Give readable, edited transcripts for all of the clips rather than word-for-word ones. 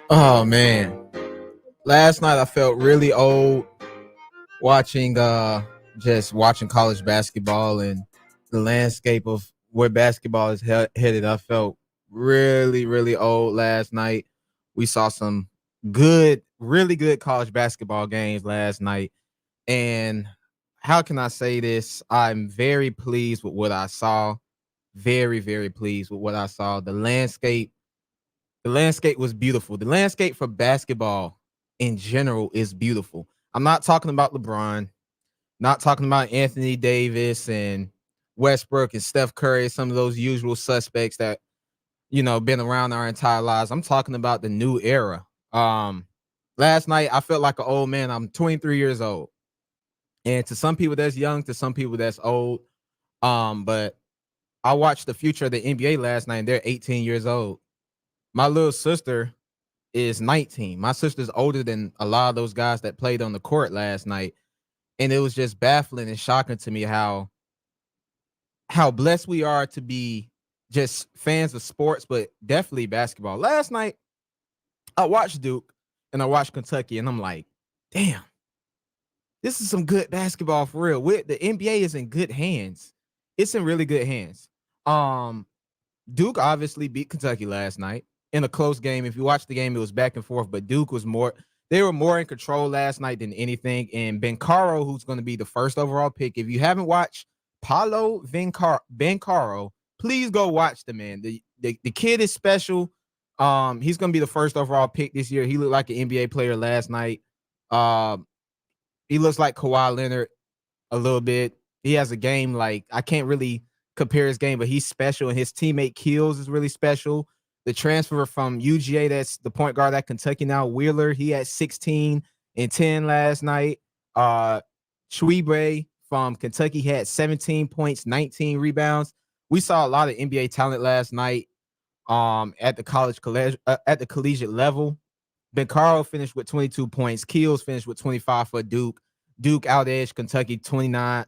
Oh man. Last night I felt really old watching just watching college basketball and the landscape of where basketball is headed. I felt really old last night. We saw some really good college basketball games last night. And how can I say this? I'm very pleased with what I saw. Very pleased with what I saw. The landscape was beautiful. The landscape for basketball in general is beautiful. I'm not talking about LeBron, not talking about Anthony Davis and Westbrook and Steph Curry, some of those usual suspects that, been around our entire lives. I'm talking about the new era. Last night I felt like an old man. I'm 23 years old. And to some people that's young, to some people that's old. But I watched the future of the NBA last night and they're 18 years old. My little sister is 19. My sister's older than a lot of those guys that played on the court last night. And it was just baffling and shocking to me how blessed we are to be just fans of sports, but definitely basketball. Last night, I watched Duke and I watched Kentucky, and I'm like, damn, this is some good basketball for real. The NBA is in good hands. It's in really good hands. Um, Duke obviously beat Kentucky last night in a close game. If you watch the game, it was back and forth, but Duke was they were more in control last night than anything. And Bencaro, who's going to be the first overall pick, if you haven't watched Paolo Bencaro, please go watch the man. The kid is special. He's going to be the first overall pick this year. He looked like an NBA player last night. He looks like Kawhi Leonard a little bit. He has a game like I can't really compare his game, but he's special, and his teammate Keels is really special. The transfer from UGA, that's the point guard at Kentucky now, Wheeler, he had 16 and 10 last night. Schwebre from Kentucky had 17 points, 19 rebounds. We saw a lot of NBA talent last night at the collegiate level. Bencaro finished with 22 points. Keels finished with 25 for Duke. Duke out-edged Kentucky 79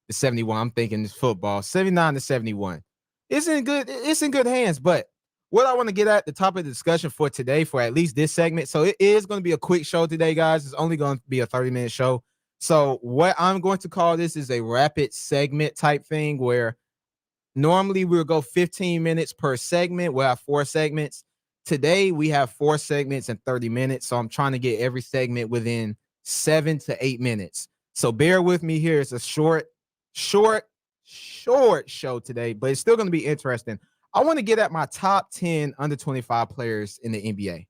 to 71. I'm thinking it's football. 79 to 71. It's in good hands. But what I want to get at the top of the discussion for today, for at least this segment, so it is going to be a quick show today, guys. It's only going to be a 30-minute show. So what I'm going to call this is a rapid segment type thing, where normally we'll go 15 minutes per segment. We'll have 4 segments. Today we have 4 segments and 30 minutes. So I'm trying to get every segment within 7 to 8 minutes. So bear with me here. It's a short show today, but it's still going to be interesting. I want to get at my top 10 under 25 players in the NBA.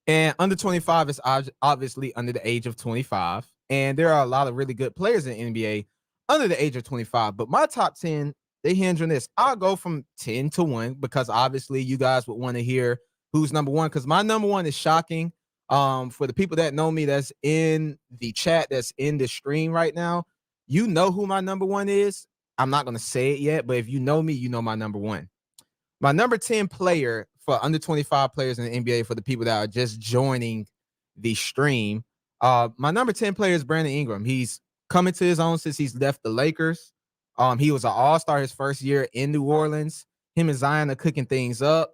And under 25 is obviously under the age of 25. And there are a lot of really good players in the NBA under the age of 25. But my top 10, they hinge on this. I'll go from 10 to 1 because obviously you guys would want to hear who's number 1, because my number 1 is shocking. For the people that know me, that's in the chat, that's in the stream right now, you know who my number 1 is. I'm not going to say it yet, but if you know me, you know my number 1. My number 10 player for under 25 players in the NBA, for the people that are just joining the stream, my number 10 player is Brandon Ingram. He's coming to his own since he's left the Lakers. He was an all-star his first year in New Orleans. Him and Zion are cooking things up.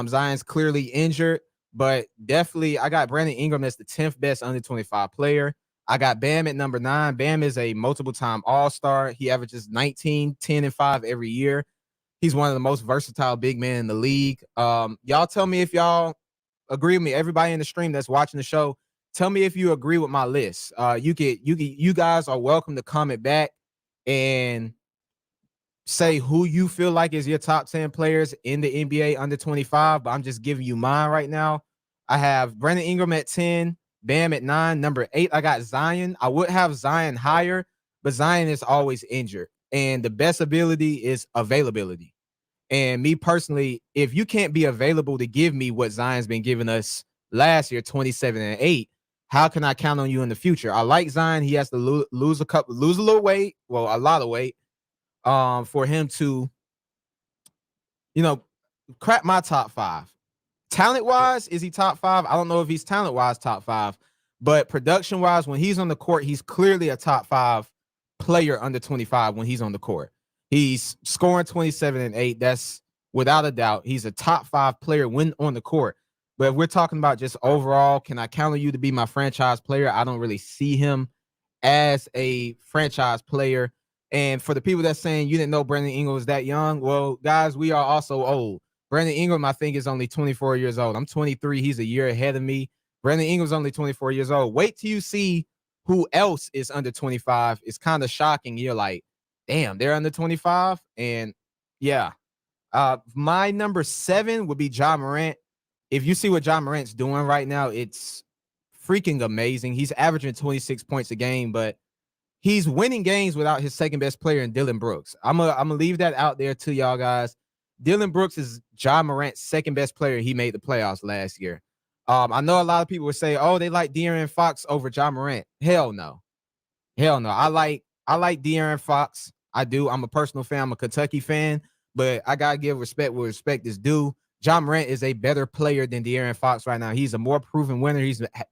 Zion's clearly injured, but definitely I got Brandon Ingram as the 10th best under 25 player. I got Bam at number 9. Bam is a multiple-time all-star. He averages 19, 10, and 5 every year. He's one of the most versatile big men in the league. Y'all tell me if y'all agree with me. Everybody in the stream that's watching the show, tell me if you agree with my list. You guys are welcome to comment back and say who you feel like is your top 10 players in the NBA under 25, but I'm just giving you mine right now. I have Brandon Ingram at 10, Bam at 9. Number 8, I got Zion. I would have Zion higher, but Zion is always injured. And the best ability is availability. And me personally, if you can't be available to give me what Zion's been giving us last year, 27 and 8, how can I count on you in the future? I like Zion. He has to lose a little weight, well, a lot of weight, for him to, crap my top 5. Talent wise, is he top 5? I don't know if he's talent wise top 5, but production wise, when he's on the court, he's clearly a top 5 player under 25 when he's on the court. He's scoring 27 and 8. That's without a doubt. He's a top 5 player when on the court. But if we're talking about just overall, can I count on you to be my franchise player? I don't really see him as a franchise player. And for the people that's saying you didn't know Brandon Ingram was that young, well, guys, we are also old. Brandon Ingram, I think, is only 24 years old. I'm 23. He's a year ahead of me. Brandon Ingram's only 24 years old. Wait till you see who else is under 25. It's kind of shocking. You're like, damn, they're under 25. And yeah, my number 7 would be Ja Morant. If you see what Ja Morant's doing right now, it's freaking amazing. He's averaging 26 points a game, but he's winning games without his second best player in Dillon Brooks. I'm gonna leave that out there to y'all guys. Dillon Brooks is Ja Morant's second best player. He made the playoffs last year. I know a lot of people would say, "Oh, they like De'Aaron Fox over Ja Morant." Hell no, hell no. I like De'Aaron Fox. I do. I'm a personal fan. I'm a Kentucky fan, but I gotta give respect where respect is due. Ja Morant is a better player than De'Aaron Fox right now. He's a more proven winner.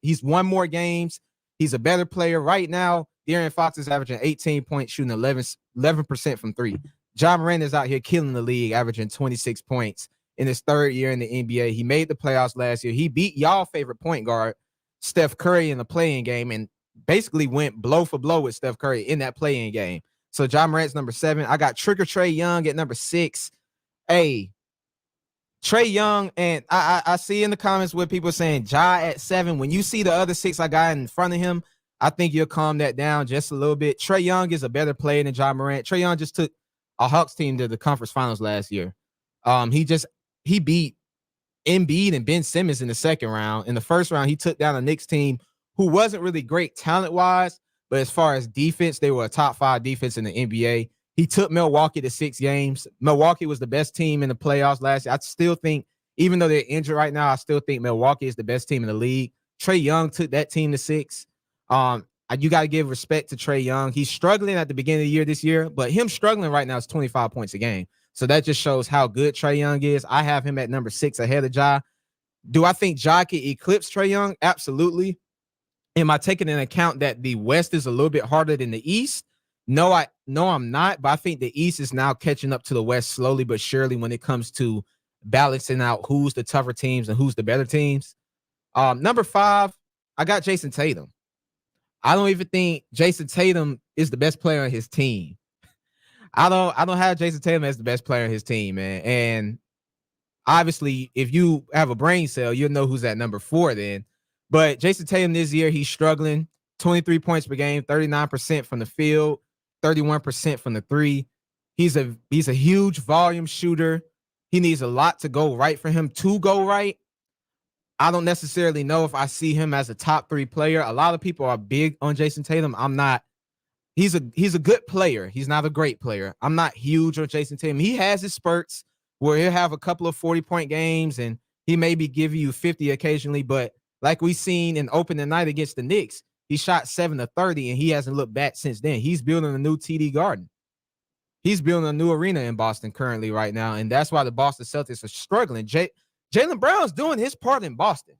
He's won more games. He's a better player right now. De'Aaron Fox is averaging 18 points, shooting 11% from 3. Ja Morant is out here killing the league, averaging 26 points in his 3rd year in the NBA. He made the playoffs last year. He beat y'all favorite point guard, Steph Curry, in the play-in game and basically went blow for blow with Steph Curry in that play-in game. So Ja Morant's number 7. I got Trigger Trae Young at number 6. Hey, Trae Young, and I see in the comments where people saying Ja at 7. When you see the other 6 I got in front of him, I think you'll calm that down just a little bit. Trae Young is a better player than Ja Morant. Trae Young just took a Hawks team to the conference finals last year. He beat Embiid and Ben Simmons in the second round. In the first round, he took down a Knicks team who wasn't really great talent-wise, but as far as defense, they were a top 5 defense in the NBA. He took Milwaukee to 6 games. Milwaukee was the best team in the playoffs last year. I still think, even though they're injured right now, I still think Milwaukee is the best team in the league. Trae Young took that team to 6. You got to give respect to Trae Young. He's struggling at the beginning of the year this year, but him struggling right now is 25 points a game. So that just shows how good Trae Young is. I have him at number 6 ahead of Ja. Do I think Ja can eclipse Trae Young? Absolutely. Am I taking into account that the West is a little bit harder than the East? No, I'm not. But I think the East is now catching up to the West slowly but surely when it comes to balancing out who's the tougher teams and who's the better teams. Number 5, I got Jason Tatum. I don't even think Jason Tatum is the best player on his team. I don't have Jason Tatum as the best player on his team, man. And obviously, if you have a brain cell, you'll know who's at number 4 then. But Jason Tatum this year, he's struggling. 23 points per game, 39% from the field, 31% from the 3. He's a huge volume shooter. He needs a lot to go right for him to go right. I don't necessarily know if I see him as a top 3 player. A lot of people are big on Jason Tatum. I'm not. He's a good player. He's not a great player. I'm not huge on Jason Tatum. He has his spurts where he'll have a couple of 40-point games and he maybe give you 50 occasionally. But like we seen in opening night against the Knicks, he shot 7 of 30 and he hasn't looked back since then. He's building a new TD Garden. He's building a new arena in Boston currently right now. And that's why the Boston Celtics are struggling. Jaylen Brown's doing his part in Boston.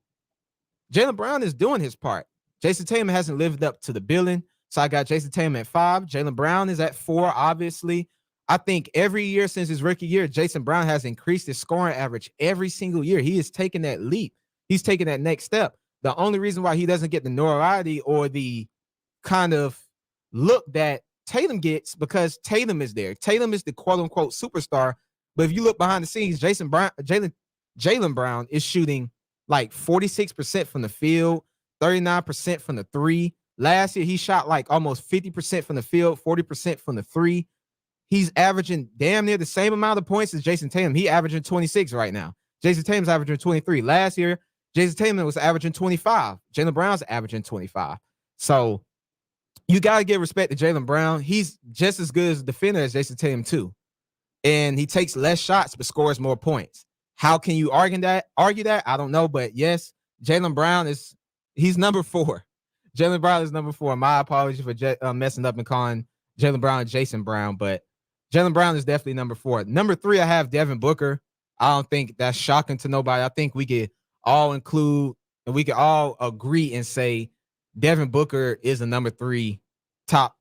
Jaylen Brown is doing his part. Jason Tatum hasn't lived up to the billing. So I got Jason Tatum at 5. Jaylen Brown is at 4, obviously. I think every year since his rookie year, Jason Brown has increased his scoring average every single year. He is taking that leap. He's taking that next step. The only reason why he doesn't get the notoriety or the kind of look that Tatum gets because Tatum is there. Tatum is the quote-unquote superstar. But if you look behind the scenes, Jaylen Brown is shooting like 46% from the field, 39% from the 3. Last year, he shot like almost 50% from the field, 40% from the 3. He's averaging damn near the same amount of points as Jason Tatum. He averaging 26 right now. Jason Tatum's averaging 23. Last year, Jason Tatum was averaging 25. Jaylen Brown's averaging 25. So you got to give respect to Jaylen Brown. He's just as good as a defender as Jason Tatum too. And he takes less shots but scores more points. How can you argue that? I don't know. But yes, Jaylen Brown he's number 4. Jaylen Brown is number 4. My apologies for messing up and calling Jaylen Brown Jason Brown, but Jaylen Brown is definitely number 4. Number 3, I have Devin Booker. I don't think that's shocking to nobody. I think we could all include and we could all agree and say Devin Booker is a number 3 top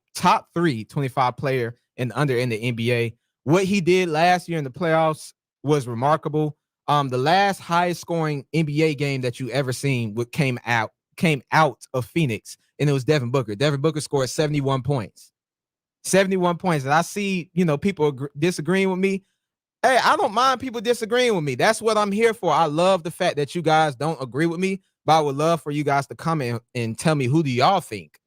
3 25 player in the NBA. What he did last year in the playoffs was remarkable. The last highest scoring NBA game that you ever seen came out of Phoenix, and it was Devin Booker. Devin Booker scored 71 points. 71 points. And I see, people disagreeing with me. Hey, I don't mind people disagreeing with me. That's what I'm here for. I love the fact that you guys don't agree with me, but I would love for you guys to comment and tell me, who do y'all think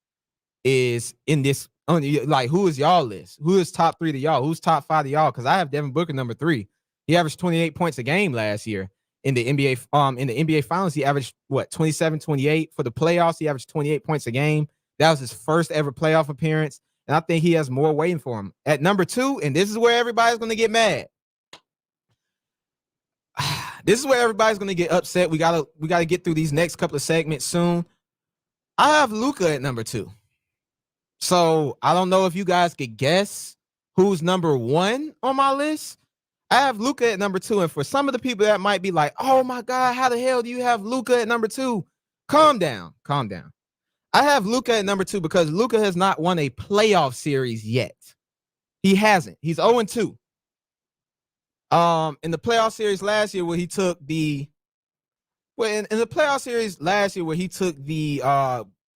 is in this, like, who is y'all list? Who is top 3 to y'all? Who's top 5 to y'all? Because I have Devin Booker number 3. He averaged 28 points a game last year in the NBA. In the NBA Finals, he averaged 27, 28. For the playoffs, he averaged 28 points a game. That was his first ever playoff appearance, and I think he has more waiting for him. At number 2, and this is where everybody's going to get mad. This is where everybody's going to get upset. We gotta get through these next couple of segments soon. I have Luka at number 2. So I don't know if you guys could guess who's number 1 on my list. I have Luka at number 2. And for some of the people that might be like, oh my God, how the hell do you have Luka at number 2? Calm down. I have Luka at number 2 because Luka has not won a playoff series yet. He hasn't. He's 0-2. In the playoff series last year, where he took the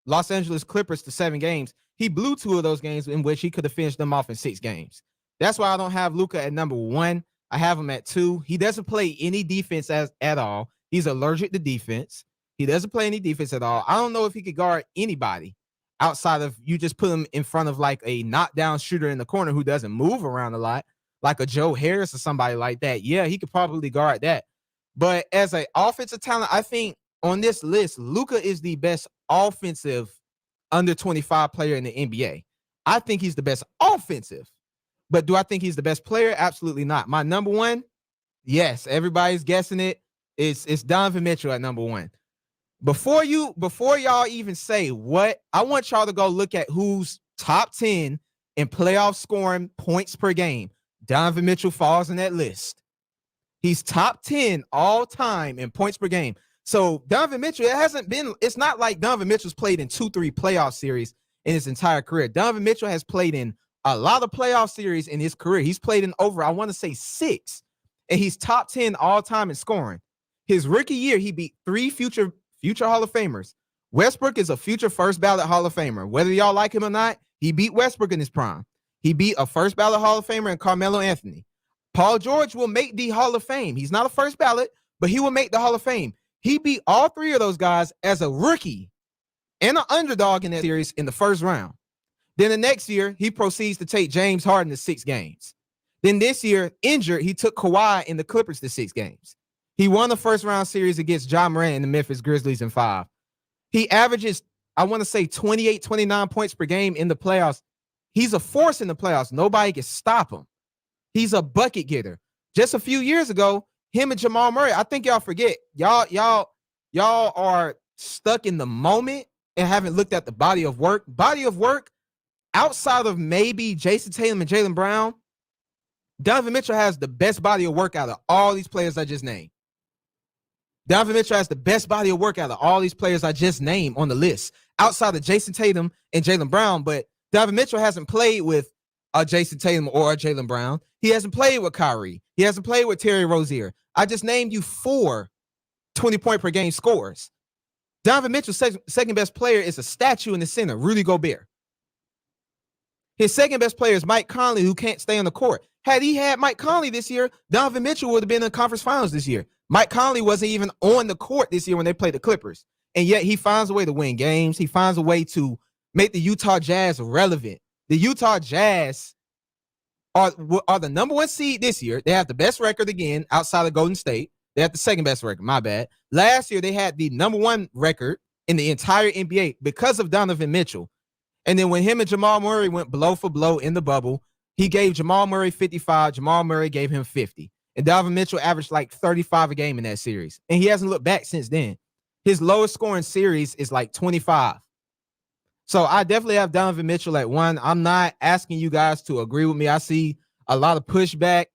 Los Angeles Clippers to 7 games, he blew 2 of those games in which he could have finished them off in 6 games. That's why I don't have Luka at number 1. I have him at 2. He doesn't play any defense at all. He's allergic to defense. He doesn't play any defense at all. I don't know if he could guard anybody outside of you just put him in front of like a knockdown shooter in the corner who doesn't move around a lot, like a Joe Harris or somebody like that. Yeah, he could probably guard that. But as an offensive talent, I think on this list, Luka is the best offensive under 25 player in the NBA. I think he's the best offensive. But do I think he's the best player? Absolutely not. My number 1, yes, everybody's guessing it. It's Donovan Mitchell at number 1. Before y'all even say what, I want y'all to go look at who's top 10 in playoff scoring points per game. Donovan Mitchell falls in that list. He's top 10 all time in points per game. So Donovan Mitchell, it's not like Donovan Mitchell's played in 2-3 playoff series in his entire career. Donovan Mitchell has played in a lot of playoff series in his career. He's played in over, I want to say 6, and he's top 10 all time in scoring. His rookie year, he beat 3 future Hall of Famers. Westbrook is a future first ballot Hall of Famer. Whether y'all like him or not, he beat Westbrook in his prime. He beat a first ballot Hall of Famer in Carmelo Anthony. Paul George will make the Hall of Fame. He's not a first ballot, but he will make the Hall of Fame. He beat all 3 of those guys as a rookie and an underdog in that series in the first round. Then the next year, he proceeds to take James Harden to 6 games. Then this year, injured, he took Kawhi and the Clippers to 6 games. He won the first round series against Ja Morant and the Memphis Grizzlies in 5. He averages, I want to say, 28, 29 points per game in the playoffs. He's a force in the playoffs. Nobody can stop him. He's a bucket getter. Just a few years ago, him and Jamal Murray, I think y'all forget. Y'all are stuck in the moment and haven't looked at the body of work. Body of work outside of maybe Jason Tatum and Jaylen Brown, Donovan Mitchell has the best body of work out of all these players I just named. Donovan Mitchell has the best body of work out of all these players I just named on the list, outside of Jason Tatum and Jaylen Brown. But Donovan Mitchell hasn't played with a Jason Tatum or a Jaylen Brown. He hasn't played with Kyrie. He hasn't played with Terry Rozier. I just named you 4 20-point per game scorers. Donovan Mitchell's second best player is a statue in the center, Rudy Gobert. His second best player is Mike Conley, who can't stay on the court. Had he had Mike Conley this year, Donovan Mitchell would have been in the conference finals this year. Mike Conley wasn't even on the court this year when they played the Clippers. And yet he finds a way to win games. He finds a way to make the Utah Jazz relevant. The Utah Jazz are the number 1 seed this year. They have the best record again outside of Golden State. They have the second best record. My bad. Last year, they had the number 1 record in the entire NBA because of Donovan Mitchell. And then when him and Jamal Murray went blow for blow in the bubble, he gave Jamal Murray 55. Jamal Murray gave him 50. And Donovan Mitchell averaged like 35 a game in that series. And he hasn't looked back since then. His lowest scoring series is like 25. So I definitely have Donovan Mitchell at 1. I'm not asking you guys to agree with me. I see a lot of pushback.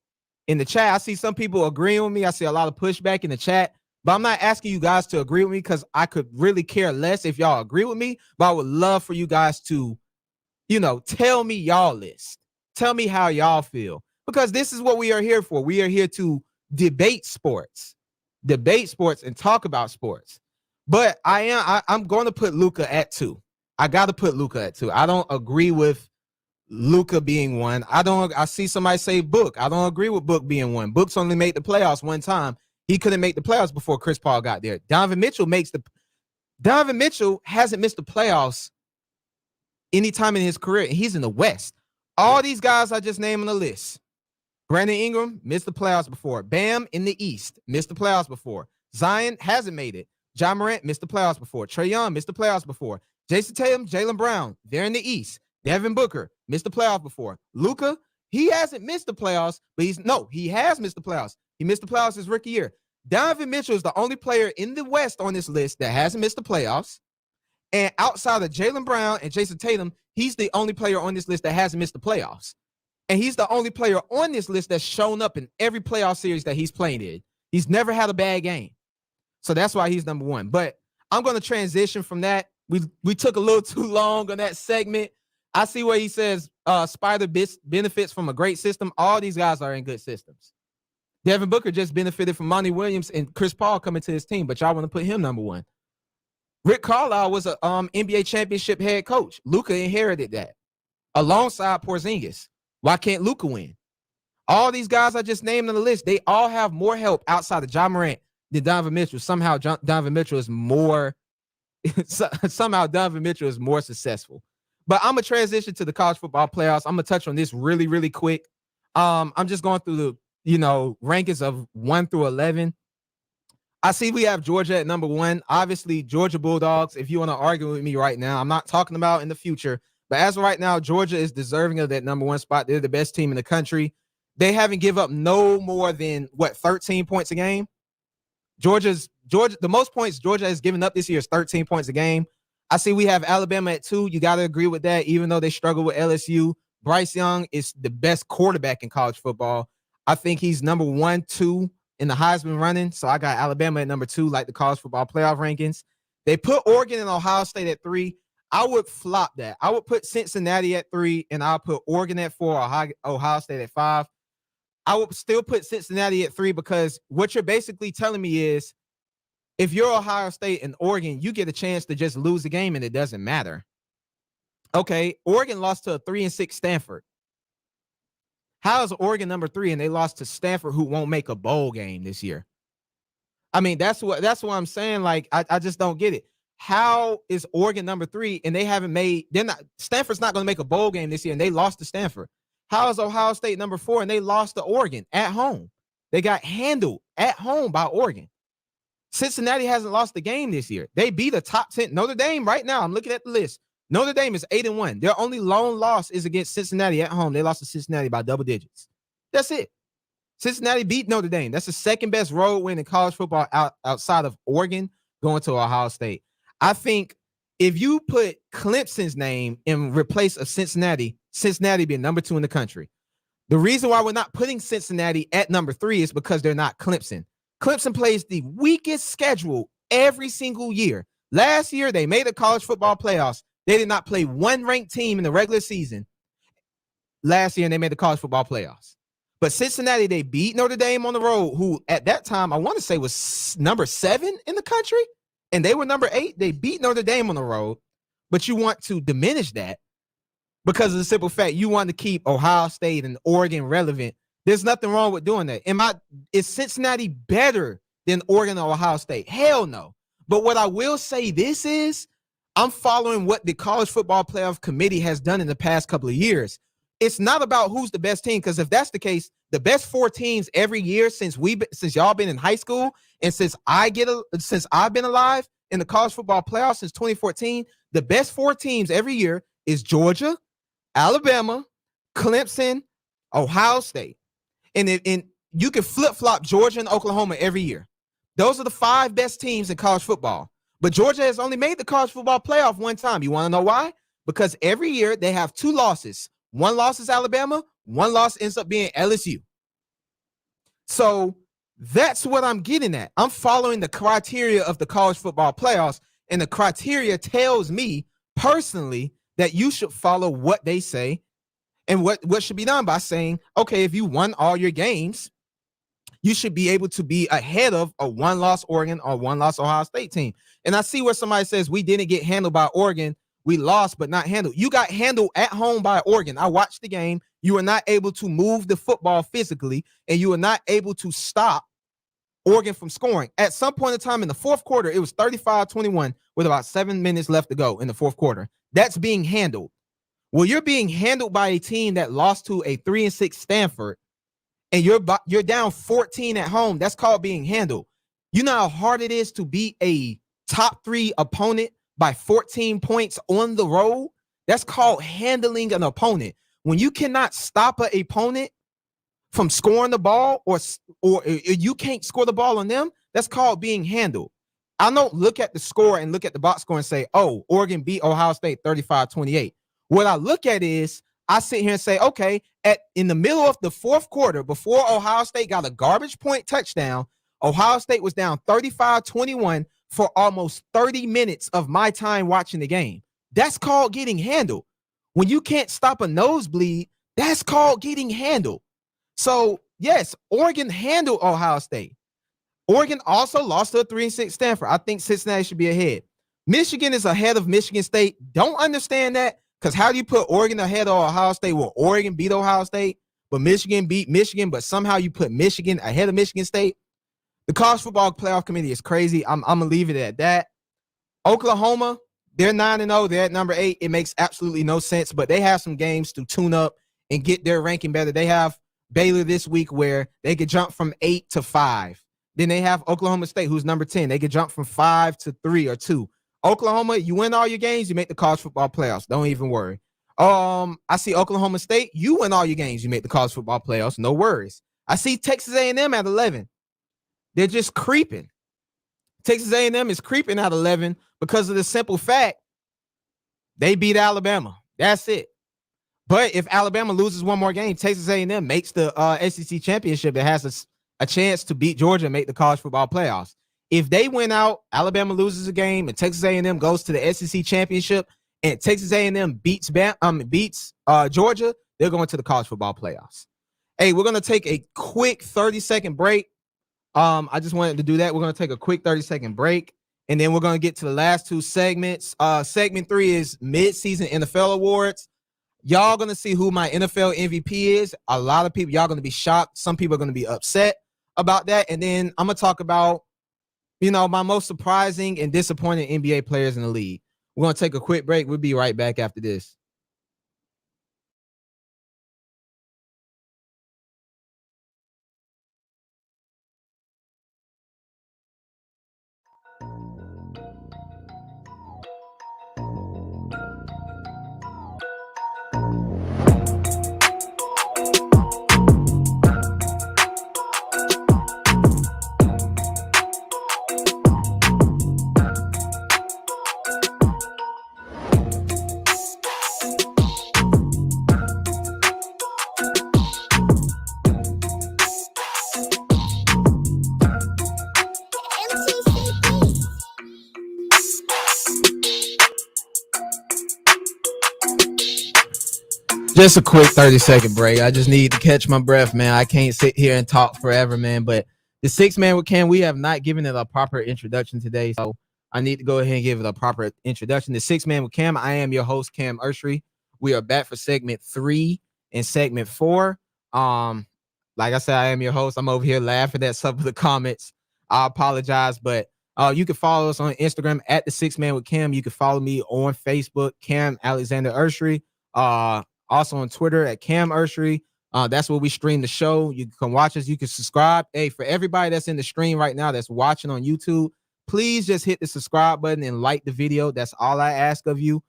in the chat. I see some people agreeing with me. I see a lot of pushback in the chat. But I'm not asking you guys to agree with me because I could really care less if y'all agree with me. But I would love for you guys to, tell me y'all list. Tell me how y'all feel. Because this is what we are here for. We are here to debate sports and talk about sports. But I'm going to put Luka at 2. I got to put Luka at 2. I don't agree with Luka being 1. I see somebody say Book. I don't agree with Book being 1. Book's only made the playoffs one time. He couldn't make the playoffs before Chris Paul got there. Donovan Mitchell hasn't missed the playoffs anytime in his career, and he's in the West. All these guys I just named on the list. Brandon Ingram missed the playoffs before. Bam in the East missed the playoffs before. Zion hasn't made it. Ja Morant missed the playoffs before. Trae Young missed the playoffs before. Jason Tatum, Jaylen Brown, they're in the East. Devin Booker missed the playoffs before. Luka, he hasn't missed the playoffs, but he has missed the playoffs. He missed the playoffs his rookie year. Donovan Mitchell is the only player in the West on this list that hasn't missed the playoffs. And outside of Jaylen Brown and Jason Tatum, he's the only player on this list that hasn't missed the playoffs. And he's the only player on this list that's shown up in every playoff series that he's playing in. He's never had a bad game. So that's why he's number 1. But I'm going to transition from that. We took a little too long on that segment. I see where he says Spider benefits from a great system. All these guys are in good systems. Devin Booker just benefited from Monty Williams and Chris Paul coming to his team, but y'all want to put him number 1. Rick Carlisle was an NBA championship head coach. Luka inherited that alongside Porzingis. Why can't Luka win? All these guys I just named on the list, they all have more help outside of Ja Morant than Donovan Mitchell. Somehow Donovan Mitchell is more successful. But I'm going to transition to the college football playoffs. I'm going to touch on this really, really quick. I'm just going through the rankings of 1 through 11. I see we have Georgia at number 1. Obviously, Georgia Bulldogs, if you want to argue with me right now, I'm not talking about in the future, but as of right now, Georgia is deserving of that number 1 spot. They're the best team in the country. They haven't given up no more than, 13 points a game? The most points Georgia has given up this year is 13 points a game. I see we have Alabama at 2. You got to agree with that, even though they struggle with LSU. Bryce Young is the best quarterback in college football. I think he's number 1, 2 in the Heisman running. So I got Alabama at number 2, like the college football playoff rankings. They put Oregon and Ohio State at 3. I would flop that. I would put Cincinnati at 3, and I'll put Oregon at 4, Ohio State at 5. I would still put Cincinnati at 3 because what you're basically telling me is if you're Ohio State and Oregon, you get a chance to just lose the game and it doesn't matter. Okay, Oregon lost to a 3-6 Stanford. How is Oregon number 3 and they lost to Stanford, who won't make a bowl game this year? I mean, that's what I'm saying. Like, I just don't get it. How is Oregon number 3 and Stanford's not going to make a bowl game this year and they lost to Stanford? How is Ohio State number 4 and they lost to Oregon at home? They got handled at home by Oregon. Cincinnati hasn't lost the game this year. They beat a top 10 Notre Dame right now. I'm looking at the list. Notre Dame is 8-1. Their only lone loss is against Cincinnati at home. They lost to Cincinnati by double digits. That's it. Cincinnati beat Notre Dame. That's the second best road win in college football outside of Oregon going to Ohio State. I think if you put Clemson's name in replace of Cincinnati being number 2 in the country. The reason why we're not putting Cincinnati at number 3 is because they're not Clemson. Clemson plays the weakest schedule every single year. Last year, they made the college football playoffs. They did not play one ranked team in the regular season last year, and they made the college football playoffs. But Cincinnati, they beat Notre Dame on the road, who at that time, I want to say was number 7 in the country, and they were number 8. They beat Notre Dame on the road, but you want to diminish that because of the simple fact you want to keep Ohio State and Oregon relevant. There's nothing wrong with doing that. Is Cincinnati better than Oregon or Ohio State? Hell no. But what I will say this is, I'm following what the College Football Playoff Committee has done in the past couple of years. It's not about who's the best team, because if that's the case, the best 4 teams every year since y'all been in high school and since I've been alive in the college football playoffs since 2014, the best 4 teams every year is Georgia, Alabama, Clemson, Ohio State. And you can flip-flop Georgia and Oklahoma every year. Those are the 5 best teams in college football. But Georgia has only made the college football playoff one time. You want to know why? Because every year they have 2 losses. One loss is Alabama. One loss ends up being LSU. So that's what I'm getting at. I'm following the criteria of the college football playoffs, and the criteria tells me personally that you should follow what they say and what should be done by saying, okay, if you won all your games, you should be able to be ahead of a one-loss Oregon or one-loss Ohio State team. And I see where somebody says we didn't get handled by Oregon. We lost, but not handled. You got handled at home by Oregon. I watched the game. You were not able to move the football physically, and you were not able to stop Oregon from scoring. At some point in time in the fourth quarter, it was 35-21 with about 7 minutes left to go in the fourth quarter. That's being handled. Well, you're being handled by a team that lost to a 3-6 Stanford, and you're down 14 at home. That's called being handled. You know how hard it is to beat a top 3 opponent by 14 points on the road? That's called handling an opponent. When you cannot stop an opponent from scoring the ball, or you can't score the ball on them, that's called being handled. I don't look at the score and look at the box score and say, oh, Oregon beat Ohio State 35-28. What I look at is, I sit here and say, okay, in the middle of the fourth quarter, before Ohio State got a garbage point touchdown, Ohio State was down 35-21 for almost 30 minutes of my time watching the game. That's called getting handled. When you can't stop a nosebleed, that's called getting handled. So, yes, Oregon handled Ohio State. Oregon also lost to a 3-6 Stanford. I think Cincinnati should be ahead. Michigan is ahead of Michigan State. Don't understand that, because how do you put Oregon ahead of Ohio State? Well, Oregon beat Ohio State, but Michigan beat Michigan, but somehow you put Michigan ahead of Michigan State. The college football playoff committee is crazy. I'm going to leave it at that. Oklahoma, they're 9-0. They're at number 8. It makes absolutely no sense, but they have some games to tune up and get their ranking better. They have Baylor this week where they could jump from 8 to 5. Then they have Oklahoma State, who's number 10. They could jump from 5 to 3 or 2. Oklahoma, you win all your games, you make the college football playoffs. Don't even worry. I see Oklahoma State, you win all your games, you make the college football playoffs. No worries. I see Texas A&M at 11. They're just creeping. Texas A&M is creeping at 11 because of the simple fact they beat Alabama. That's it. But if Alabama loses one more game, Texas A&M makes the SEC championship. It has a chance to beat Georgia and make the college football playoffs. If they win out, Alabama loses a game, and Texas A&M goes to the SEC championship, and Texas A&M beats Georgia, they're going to the college football playoffs. Hey, we're going to take a quick 30-second break. I just wanted to do that. We're going to take a quick 30-second break, and then we're going to get to the last 2 segments. Segment 3 is mid-season NFL awards. Y'all going to see who my NFL MVP is. A lot of people, y'all going to be shocked. Some people are going to be upset about that. And then I'm going to talk about, my most surprising and disappointing NBA players in the league. We're going to take a quick break. We'll be right back after this. Just a quick 30-second break. I just need to catch my breath, man. I can't sit here and talk forever, man. But the 6 Man with Cam, we have not given it a proper introduction today, so I need to go ahead and give it a proper introduction. The 6 Man with Cam, I am your host, Cam Ursery. We are back for segment 3 and segment 4. Like I said, I am your host. I'm over here laughing at some of the comments. I apologize, but you can follow us on Instagram at the 6 Man with Cam. You can follow me on Facebook, Cam Alexander Ursery. Also on Twitter at Cam Ursery. That's where we stream the show. You can watch us. You can subscribe. Hey, for everybody that's in the stream right now that's watching on YouTube, please just hit the subscribe button and like the video. That's all I ask of you.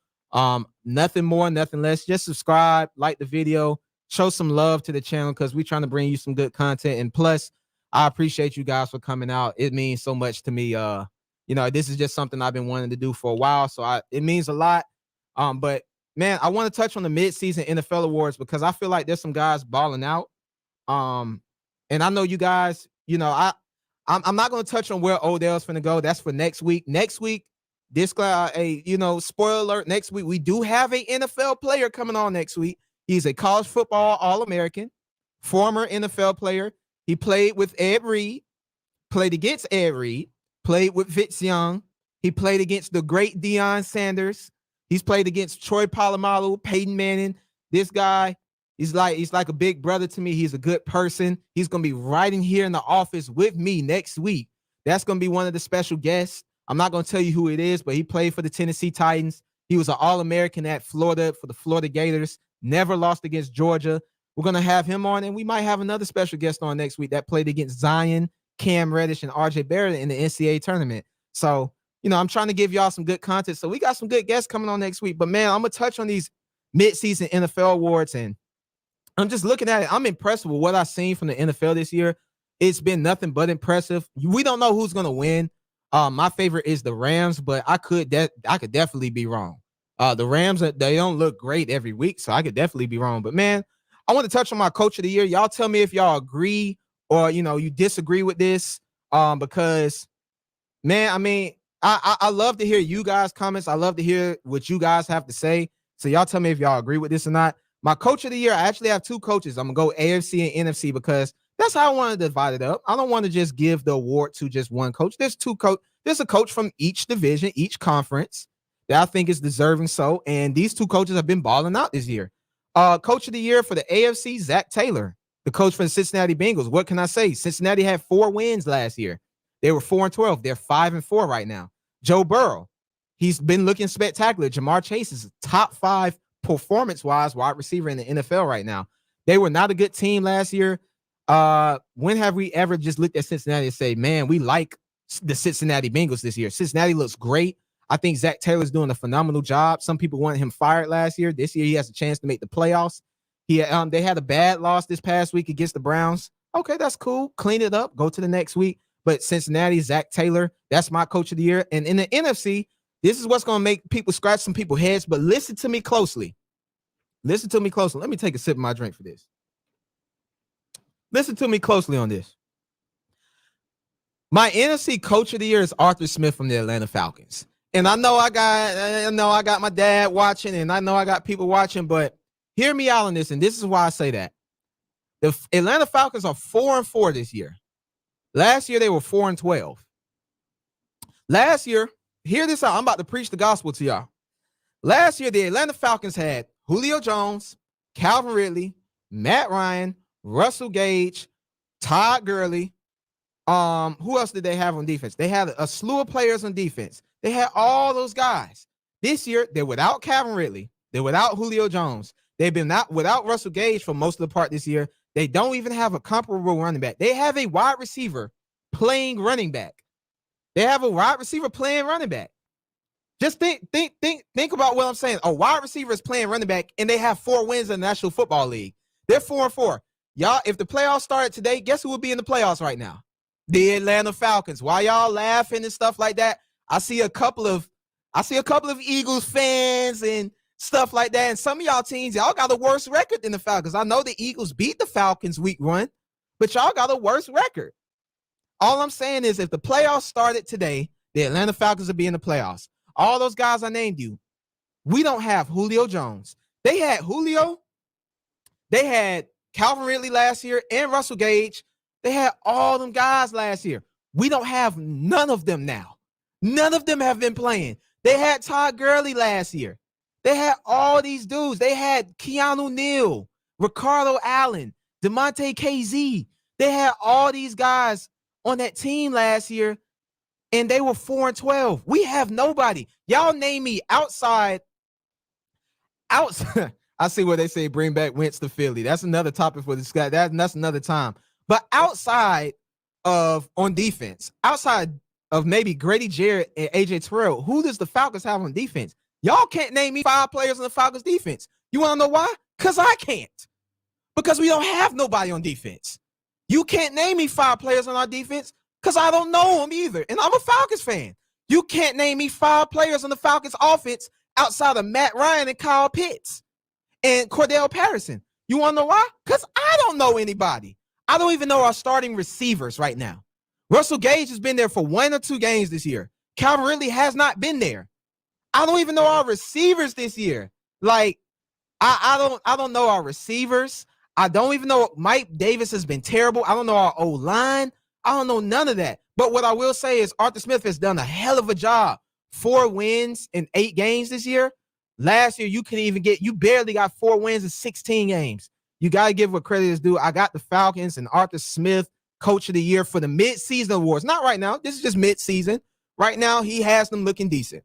Nothing more, nothing less. Just subscribe, like the video, show some love to the channel because we're trying to bring you some good content. And plus, I appreciate you guys for coming out. It means so much to me. This is just something I've been wanting to do for a while. So it means a lot. But man, I want to touch on the mid-season NFL awards because I feel like there's some guys balling out. And I know you guys, I'm not going to touch on where Odell's going to go. That's for next week. Next week, spoiler alert, next week, we do have a NFL player coming on next week. He's a college football All-American, former NFL player. He played with Ed Reed, played against Ed Reed, played with Vince Young. He played against the great Deion Sanders. He's played against Troy Polamalu, Peyton Manning. This guy, he's like a big brother to me. He's a good person. He's going to be right in here in the office with me next week. That's going to be one of the special guests. I'm not going to tell you who it is, but he played for the Tennessee Titans. He was an All-American at Florida for the Florida Gators. Never lost against Georgia. We're going to have him on, and we might have another special guest on next week that played against Zion, Cam Reddish, and RJ Barrett in the NCAA tournament. So, I'm trying to give y'all some good content. So we got some good guests coming on next week. But, man, I'm going to touch on these mid-season NFL awards, and I'm just looking at it. I'm impressed with what I've seen from the NFL this year. It's been nothing but impressive. We don't know who's going to win. My favorite is the Rams, but I could definitely be wrong. The Rams, they don't look great every week, so I could definitely be wrong. But, man, I want to touch on my coach of the year. Y'all tell me if y'all agree or, you disagree with this, because, man, I mean, I love to hear you guys' comments. I love to hear what you guys have to say. So y'all tell me if y'all agree with this or not. My coach of the year, I actually have two coaches. I'm going to go AFC and NFC because that's how I want to divide it up. I don't want to just give the award to just one coach. There's two coach. There's a coach from each division, each conference that I think is deserving so. And these two coaches have been balling out this year. Coach of the year for the AFC, Zach Taylor, the coach for the Cincinnati Bengals. What can I say? Cincinnati had 4 wins last year. They were 4-12. They're 5-4 right now. Joe Burrow, he's been looking spectacular. Jamar Chase is top 5 performance-wise wide receiver in the NFL right now. They were not a good team last year. When have we ever just looked at Cincinnati and say, man, we like the Cincinnati Bengals this year? Cincinnati looks great. I think Zach Taylor's doing a phenomenal job. Some people wanted him fired last year. This year he has a chance to make the playoffs. They had a bad loss this past week against the Browns. Okay, that's cool. Clean it up. Go to the next week. But Cincinnati, Zach Taylor, that's my coach of the year. And in the NFC, this is what's going to make people scratch some people's heads. But listen to me closely. Listen to me closely. Let me take a sip of my drink for this. Listen to me closely on this. My NFC coach of the year is Arthur Smith from the Atlanta Falcons. And I know I got my dad watching, and I know I got people watching, but hear me out on this, and this is why I say that. The Atlanta Falcons are 4-4 this year. Last year, they were 4-12. Last year, hear this out. I'm about to preach the gospel to y'all. Last year, the Atlanta Falcons had Julio Jones, Calvin Ridley, Matt Ryan, Russell Gage, Todd Gurley. Who else did they have on defense? They had a slew of players on defense. They had all those guys. This year, they're without Calvin Ridley. They're without Julio Jones. They've been without Russell Gage for most of the part this year. They don't even have a comparable running back. They have a wide receiver playing running back. They have a wide receiver playing running back. Just think about what I'm saying. A wide receiver is playing running back, and they have 4 wins in the National Football League. They're 4-4. Y'all, if the playoffs started today, guess who would be in the playoffs right now? The Atlanta Falcons. Why y'all laughing and stuff like that? I see a couple of Eagles fans and stuff like that. And some of y'all teams, y'all got a worse record than the Falcons. I know the Eagles beat the Falcons week 1, but y'all got a worse record. All I'm saying is if the playoffs started today, the Atlanta Falcons would be in the playoffs. All those guys I named you, we don't have Julio Jones. They had Julio. They had Calvin Ridley last year and Russell Gage. They had all them guys last year. We don't have none of them now. None of them have been playing. They had Todd Gurley last year. They had all these dudes. They had Keanu Neal, Ricardo Allen, DeMonte KZ. They had all these guys on that team last year, and they were 4-12. We have nobody. Y'all name me outside. I see what they say, bring back Wentz to Philly. That's another topic for this guy. That's another time. But outside of on defense, outside of maybe Grady Jarrett and AJ Terrell, who does the Falcons have on defense? Y'all can't name me 5 players on the Falcons defense. You want to know why? Because I can't. Because we don't have nobody on defense. You can't name me 5 players on our defense because I don't know them either. And I'm a Falcons fan. You can't name me 5 players on the Falcons offense outside of Matt Ryan and Kyle Pitts and Cordell Patterson. You want to know why? Because I don't know anybody. I don't even know our starting receivers right now. Russell Gage has been there for 1 or 2 games this year. Calvin Ridley has not been there. I don't even know our receivers this year. Like, I don't know our receivers. I don't even know. Mike Davis has been terrible. I don't know our O-line. I don't know none of that. But what I will say is Arthur Smith has done a hell of a job. 4 wins in 8 games this year. Last year, you barely got 4 wins in 16 games. You got to give what credit is due. I got the Falcons and Arthur Smith Coach of the Year for the mid-season awards. Not right now. This is just mid-season. Right now, he has them looking decent.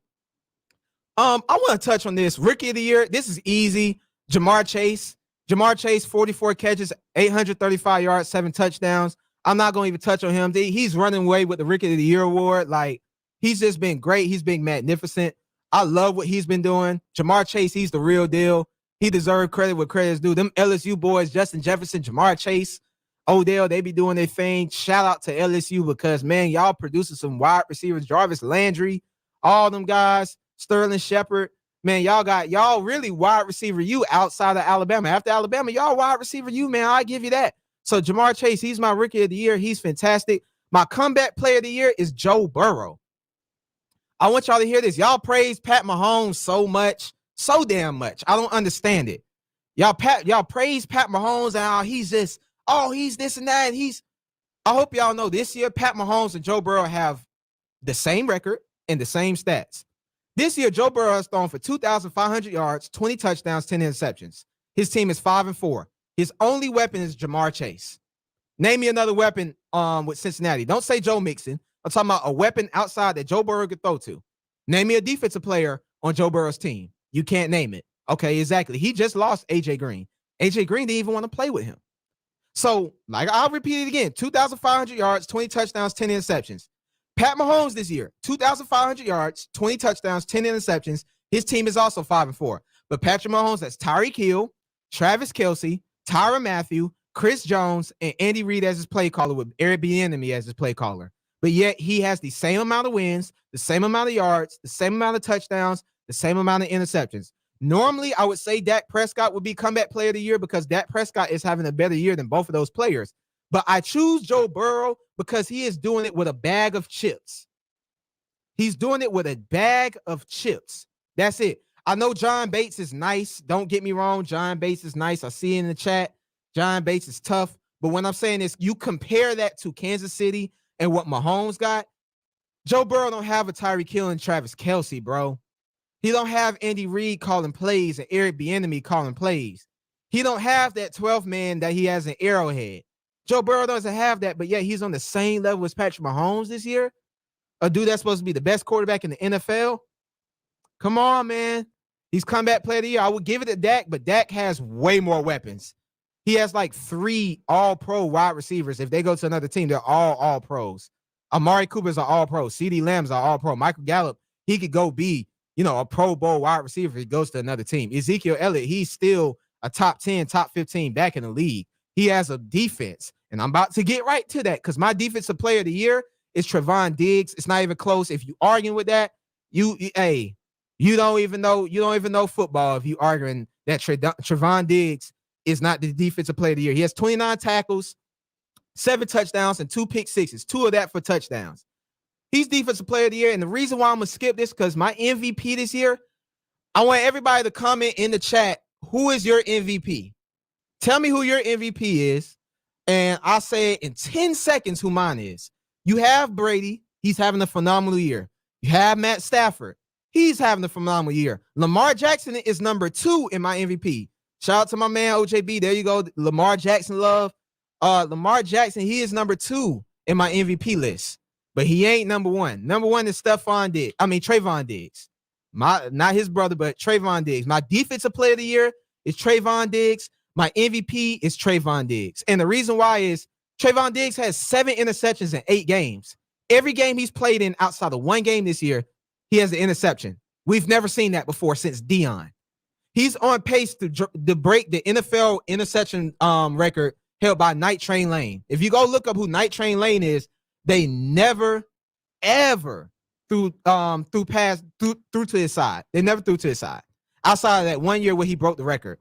I want to touch on this. Rookie of the Year, this is easy. Ja'Marr Chase. Ja'Marr Chase, 44 catches, 835 yards, 7 touchdowns. I'm not going to even touch on him. He's running away with the Rookie of the Year award. Like, he's just been great. He's been magnificent. I love what he's been doing. Ja'Marr Chase, he's the real deal. He deserves credit where credit is due. Them LSU boys, Justin Jefferson, Ja'Marr Chase, Odell, they be doing their thing. Shout out to LSU because, man, y'all producing some wide receivers. Jarvis Landry, all them guys, Sterling Shepard. Man, y'all really wide receiver you outside of Alabama. After Alabama, y'all wide receiver you, man. I give you that. So Ja'Marr Chase, he's my Rookie of the Year. He's fantastic. My comeback player of the year is Joe Burrow. I want y'all to hear this. Y'all praise Pat Mahomes so much, so damn much. I don't understand it. Y'all praise Pat Mahomes and he's this and that. And I hope y'all know this year, Pat Mahomes and Joe Burrow have the same record and the same stats. This year, Joe Burrow has thrown for 2,500 yards, 20 touchdowns, 10 interceptions. His team is 5-4. His only weapon is Ja'Marr Chase. Name me another weapon with Cincinnati. Don't say Joe Mixon. I'm talking about a weapon outside that Joe Burrow could throw to. Name me a defensive player on Joe Burrow's team. You can't name it. Okay, exactly. He just lost A.J. Green. A.J. Green didn't even want to play with him. So, like, I'll repeat it again. 2,500 yards, 20 touchdowns, 10 interceptions. Pat Mahomes this year, 2,500 yards, 20 touchdowns, 10 interceptions. His team is also 5-4. But Patrick Mahomes has Tyreek Hill, Travis Kelce, Tyrann Mathieu, Chris Jones, and Andy Reid as his play caller with Eric Bieniemy as his play caller. But yet he has the same amount of wins, the same amount of yards, the same amount of touchdowns, the same amount of interceptions. Normally, I would say Dak Prescott would be comeback player of the year because Dak Prescott is having a better year than both of those players. But I choose Joe Burrow because he is doing it with a bag of chips. He's doing it with a bag of chips. That's it. I know John Bates is nice. Don't get me wrong. John Bates is nice. I see it in the chat. John Bates is tough. But what I'm saying is you compare that to Kansas City and what Mahomes got. Joe Burrow don't have a Tyreek Hill and Travis Kelce, bro. He don't have Andy Reid calling plays and Eric Bieniemy calling plays. He don't have that 12th man that he has in Arrowhead. Joe Burrow doesn't have that, but yet he's on the same level as Patrick Mahomes this year. A dude that's supposed to be the best quarterback in the NFL. Come on, man. He's comeback player of the year. I would give it to Dak, but Dak has way more weapons. He has like 3 all-pro wide receivers. If they go to another team, they're all pros. Amari Cooper's an all-pro. CeeDee Lamb's an all-pro. Michael Gallup, he could go be, a Pro Bowl wide receiver if he goes to another team. Ezekiel Elliott, he's still a top 10, top 15 back in the league. He has a defense, and I'm about to get right to that because my defensive player of the year is Trevon Diggs. It's not even close. If you arguing with that, you don't even know football if you arguing that Trevon Diggs is not the defensive player of the year. He has 29 tackles, 7 touchdowns, and 2 pick sixes, 2 of that for touchdowns. He's defensive player of the year, and the reason why I'm going to skip this because my MVP this year, I want everybody to comment in the chat, who is your MVP? Tell me who your MVP is, and I'll say in 10 seconds who mine is. You have Brady. He's having a phenomenal year. You have Matt Stafford. He's having a phenomenal year. Lamar Jackson is number 2 in my MVP. Shout out to my man, OJB. There you go. Lamar Jackson love. Lamar Jackson, he is number 2 in my MVP list, but he ain't number 1. Number 1 is Trevon Diggs. Not his brother, but Trevon Diggs. My defensive player of the year is Trevon Diggs. My MVP is Trevon Diggs. And the reason why is Trevon Diggs has 7 interceptions in 8 games. Every game he's played in outside of 1 game this year, he has an interception. We've never seen that before since Deion. He's on pace to break the NFL interception record held by Night Train Lane. If you go look up who Night Train Lane is, they never, ever threw to his side. They never threw to his side. Outside of that 1 year where he broke the record.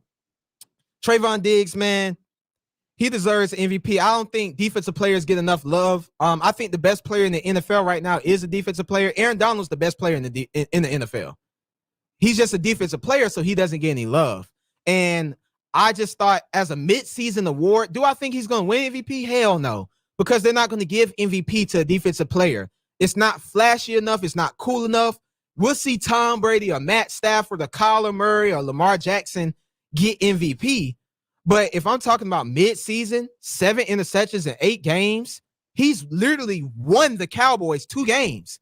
Trevon Diggs, man, He deserves MVP. I don't think defensive players get enough love. I think the best player in the NFL right now is a defensive player. Aaron Donald's the best player in the NFL. He's just a defensive player, so he doesn't get any love. And I just thought, as a midseason award, do I think he's going to win MVP? Hell no, because they're not going to give MVP to a defensive player. It's not flashy enough. It's not cool enough. We'll see Tom Brady or Matt Stafford or Kyler Murray or Lamar Jackson get MVP. But if I'm talking about midseason, 7 interceptions in 8 games, he's literally won the Cowboys 2 games.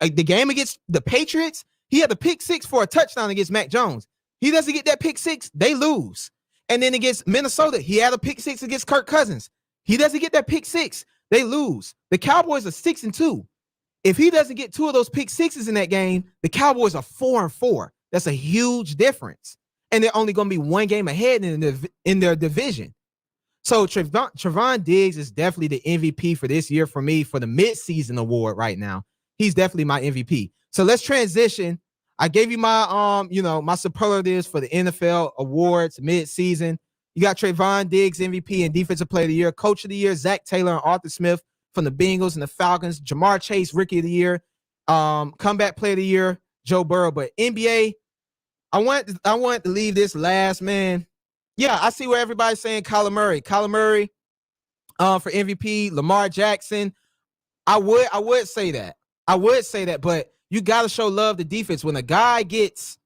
Like the game against the Patriots, he had a pick 6 for a touchdown against Mac Jones. He doesn't get that pick 6, they lose. And then against Minnesota, he had a pick 6 against Kirk Cousins. He doesn't get that pick 6, they lose. The Cowboys are 6-2. If he doesn't get 2 of those pick 6s in that game, the Cowboys are 4-4. That's a huge difference. And they're only going to be 1 game ahead in their division. So Trevon Diggs is definitely the MVP for this year for me for the midseason award right now. He's definitely my MVP. So let's transition. I gave you my my superlatives for the NFL awards midseason. You got Trevon Diggs MVP and Defensive Player of the Year, Coach of the Year Zach Taylor and Arthur Smith from the Bengals and the Falcons, Jamar Chase Rookie of the Year, Comeback Player of the Year Joe Burrow. But NBA, I want to leave this last, man. Yeah, I see where everybody's saying Kyler Murray. Kyler Murray for MVP, Lamar Jackson. I would say that. But you got to show love to defense. When a guy gets,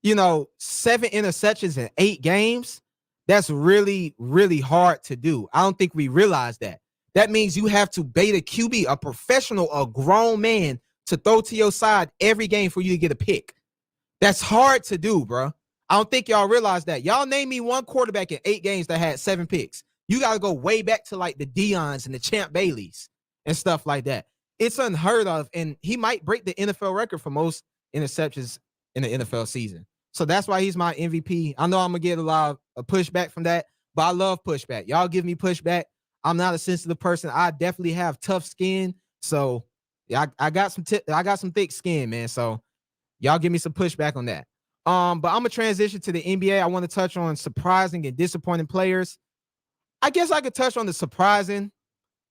7 interceptions in 8 games, that's really, really hard to do. I don't think we realize that. That means you have to bait a QB, a professional, a grown man, to throw to your side every game for you to get a pick. That's hard to do, bro. I don't think y'all realize that. Y'all name me one quarterback in 8 games that had 7 picks. You got to go way back to like the Deons and the Champ Baileys and stuff like that. It's unheard of, and he might break the NFL record for most interceptions in the NFL season. So that's why he's my MVP. I know I'm going to get a lot of pushback from that, but I love pushback. Y'all give me pushback. I'm not a sensitive person. I definitely have tough skin. So yeah, I got some thick skin, man. So y'all give me some pushback on that. But I'm gonna transition to the NBA. I want to touch on surprising and disappointing players. I guess I could touch on the surprising.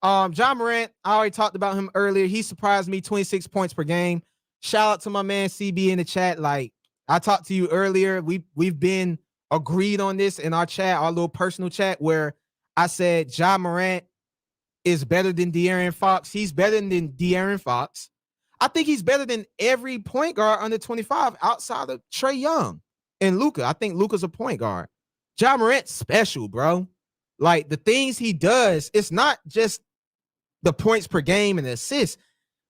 Ja Morant, I already talked about him earlier. He surprised me, 26 points per game. Shout out to my man CB in the chat. Like I talked to you earlier. We've been agreed on this in our chat, our little personal chat, where I said Ja Morant is better than De'Aaron Fox. He's better than De'Aaron Fox. I think he's better than every point guard under 25 outside of Trae Young and Luka. I think Luka's a point guard. Ja Morant's special, bro. Like the things he does, it's not just the points per game and the assists.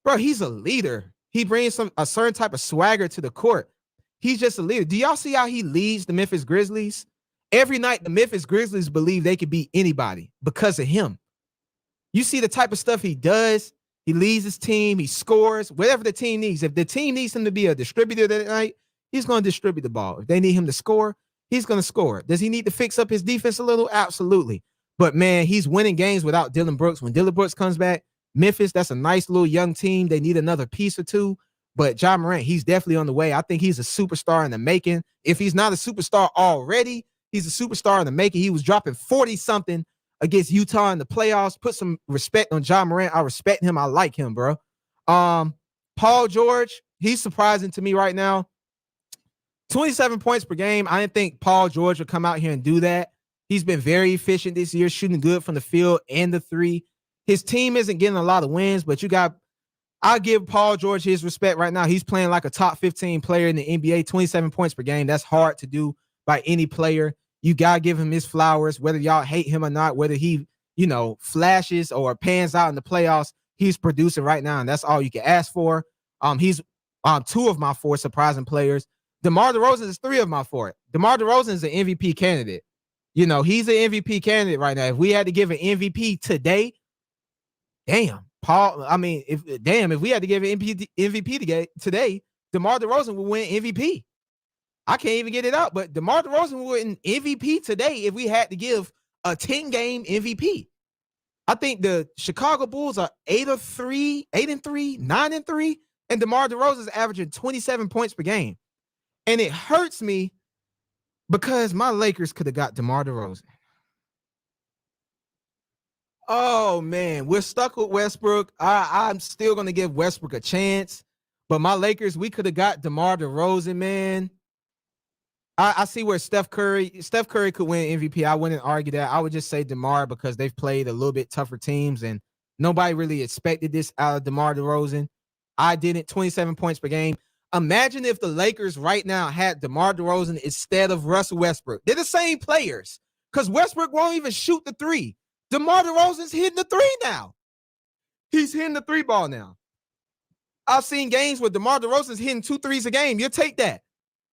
Bro, he's a leader. He brings a certain type of swagger to the court. He's just a leader. Do y'all see how he leads the Memphis Grizzlies? Every night, the Memphis Grizzlies believe they could beat anybody because of him. You see the type of stuff he does. He leads his team. He scores whatever the team needs. If the team needs him to be a distributor that night, he's going to distribute the ball. If they need him to score, he's going to score. Does he need to fix up his defense a little? Absolutely. But, man, he's winning games without Dillon Brooks. When Dillon Brooks comes back, Memphis, that's a nice little young team. They need another piece or two. But Ja Morant, he's definitely on the way. I think he's a superstar in the making. If he's not a superstar already, he's a superstar in the making. He was dropping 40-something against Utah in the playoffs. Put some respect on Ja Morant. I respect him. I like him, bro. Paul George, he's surprising to me right now. 27 points per game. I didn't think Paul George would come out here and do that. He's been very efficient this year, shooting good from the field and the three. His team isn't getting a lot of wins, but I'll give Paul George his respect right now. He's playing like a top 15 player in the NBA, 27 points per game. That's hard to do by any player. You got to give him his flowers, whether y'all hate him or not, whether he, flashes or pans out in the playoffs, he's producing right now, and that's all you can ask for. He's 2 of my 4 surprising players. DeMar DeRozan is 3 of my 4. DeMar DeRozan is an MVP candidate. He's an MVP candidate right now. If we had to give an MVP today, damn, Paul, if we had to give an MVP today, DeMar DeRozan would win MVP. I can't even get it out, but DeMar DeRozan would win MVP today if we had to give a 10-game MVP. I think the Chicago Bulls are 8-3, 9-3, and DeMar DeRozan is averaging 27 points per game. And it hurts me because my Lakers could have got DeMar DeRozan. Oh man, we're stuck with Westbrook. I'm still gonna give Westbrook a chance, but my Lakers, we could have got DeMar DeRozan, man. I see where Steph Curry could win MVP. I wouldn't argue that. I would just say DeMar because they've played a little bit tougher teams and nobody really expected this out of DeMar DeRozan. I didn't. 27 points per game. Imagine if the Lakers right now had DeMar DeRozan instead of Russell Westbrook. They're the same players because Westbrook won't even shoot the three. DeMar DeRozan's hitting the three now. He's hitting the three ball now. I've seen games where DeMar DeRozan's hitting 2 threes a game. You'll take that.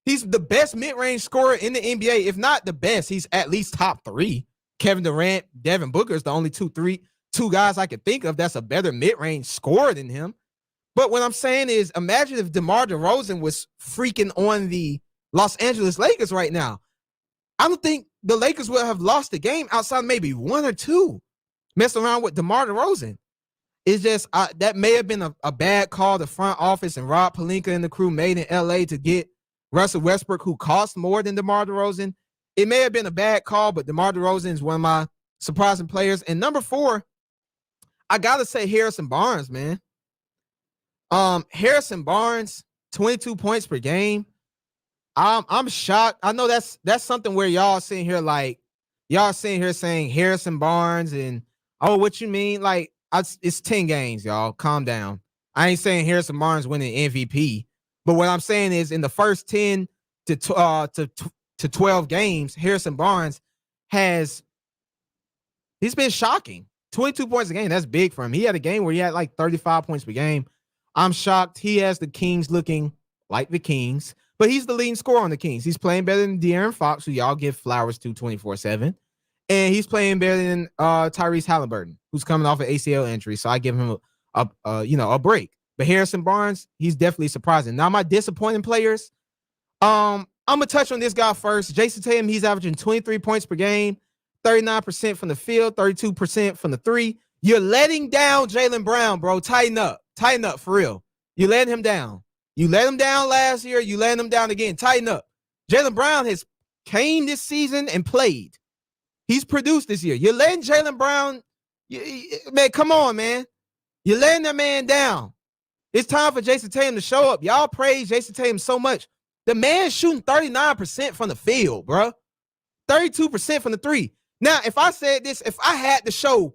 He's the best mid-range scorer in the NBA. If not the best, he's at least top 3. Kevin Durant, Devin Booker is the only two guys I could think of that's a better mid-range scorer than him. But what I'm saying is, imagine if DeMar DeRozan was freaking on the Los Angeles Lakers right now. I don't think the Lakers would have lost the game outside maybe 1 or 2 messing around with DeMar DeRozan. It's just that may have been a bad call the front office and Rob Pelinka and the crew made in LA to get Russell Westbrook, who cost more than DeMar DeRozan. It may have been a bad call, but DeMar DeRozan is one of my surprising players. And number 4, I got to say Harrison Barnes, man. Harrison Barnes, 22 points per game. I'm shocked. I know that's something where y'all sitting here saying Harrison Barnes and, oh, what you mean? Like, it's 10 games, y'all. Calm down. I ain't saying Harrison Barnes winning MVP. But what I'm saying is in the first 10 to 12 games, Harrison Barnes he's been shocking. 22 points a game, that's big for him. He had a game where he had like 35 points per game. I'm shocked. He has the Kings looking like the Kings, but he's the leading scorer on the Kings. He's playing better than De'Aaron Fox, who y'all give flowers to 24/7. And he's playing better than Tyrese Halliburton, who's coming off an ACL injury. So I give him a break. But Harrison Barnes, he's definitely surprising. Now, my disappointing players, I'm going to touch on this guy first. Jason Tatum, he's averaging 23 points per game, 39% from the field, 32% from the 3. You're letting down Jaylen Brown, bro. Tighten up for real. You letting him down. You let him down last year. You letting him down again. Tighten up. Jaylen Brown has came this season and played. He's produced this year. You're letting Jaylen Brown, man, come on, man. You're letting that man down. It's time for Jason Tatum to show up. Y'all praise Jason Tatum so much. The man's shooting 39% from the field, bro. 32% from the 3. Now, if I said this, if I had the show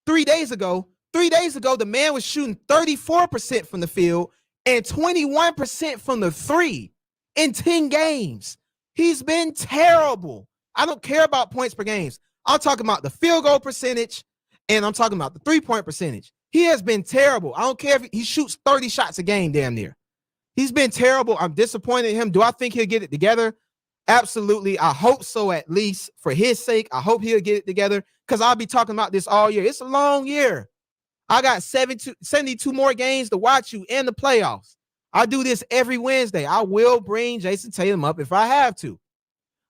3 days ago, the man was shooting 34% from the field and 21% from the 3 in 10 games. He's been terrible. I don't care about points per games. I'm talking about the field goal percentage, and I'm talking about the 3-point percentage. He has been terrible. I don't care if he shoots 30 shots a game damn near. He's been terrible. I'm disappointed in him. Do I think he'll get it together? Absolutely. I hope so, at least for his sake. I hope he'll get it together because I'll be talking about this all year. It's a long year. I got 72 more games to watch you in the playoffs. I do this every Wednesday. I will bring Jason Tatum up if I have to.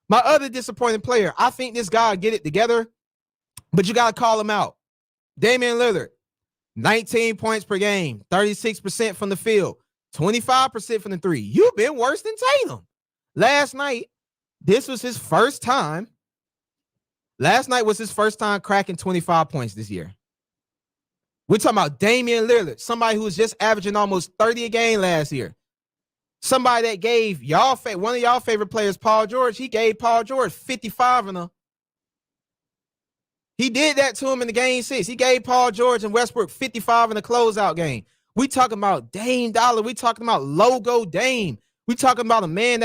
My other disappointing player, I think this guy will get it together, but you got to call him out. Damian Lillard. 19 points per game, 36% from the field, 25% from the 3. You've been worse than Tatum. Last night was his first time cracking 25 points this year. We're talking about Damian Lillard, somebody who was just averaging almost 30 a game last year. Somebody that gave one of y'all favorite players, Paul George, he gave Paul George 55 in a. He did that to him in the game 6. He gave Paul George and Westbrook 55 in the closeout game. We talking about Dame Dollar. We talking about logo Dame. We talking about a man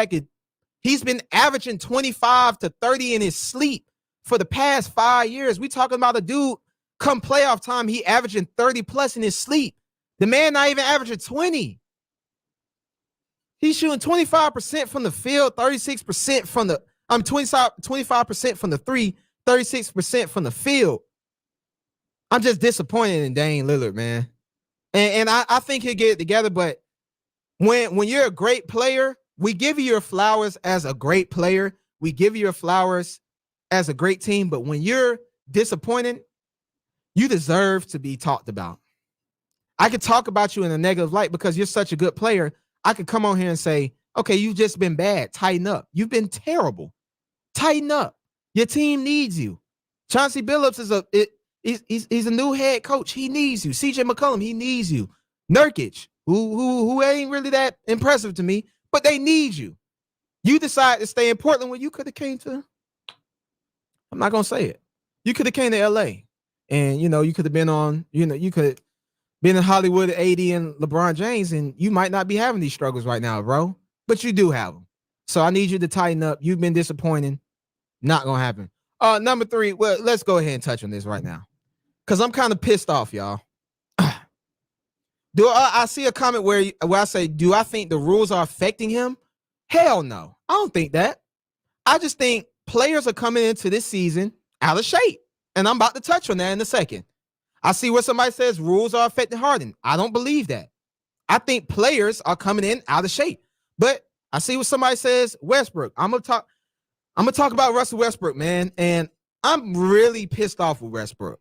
he's been averaging 25 to 30 in his sleep for the past 5 years. We talking about a dude, come playoff time, he averaging 30 plus in his sleep. The man not even averaging 20. He's shooting 25% from the field, 36% from the 25% from the 3. 36% from the field. I'm just disappointed in Dame Lillard, man. And I think he'll get it together, but when you're a great player, we give you your flowers as a great player. We give you your flowers as a great team, but when you're disappointed, you deserve to be talked about. I could talk about you in a negative light because you're such a good player. I could come on here and say, okay, you've just been bad. Tighten up. You've been terrible. Tighten up. Your team needs you. Chauncey Billups He's a new head coach. He needs you. CJ McCollum, he needs you. Nurkic, who ain't really that impressive to me, but they need you. You decide to stay in Portland when you could have came to. I'm not gonna say it. You could have came to LA, and you could have been on. You could been in Hollywood, AD and LeBron James, and you might not be having these struggles right now, bro. But you do have them. So I need you to tighten up. You've been disappointing. Not gonna happen. Number 3. Well, let's go ahead and touch on this right now, because I'm kind of pissed off, y'all. Do I see a comment where I say, do I think the rules are affecting him? Hell no. I don't think that. I just think players are coming into this season out of shape. And I'm about to touch on that in a second. I see where somebody says rules are affecting Harden. I don't believe that. I think players are coming in out of shape. But I see what somebody says, Westbrook. I'm gonna talk about Russell Westbrook, man. And I'm really pissed off with Westbrook.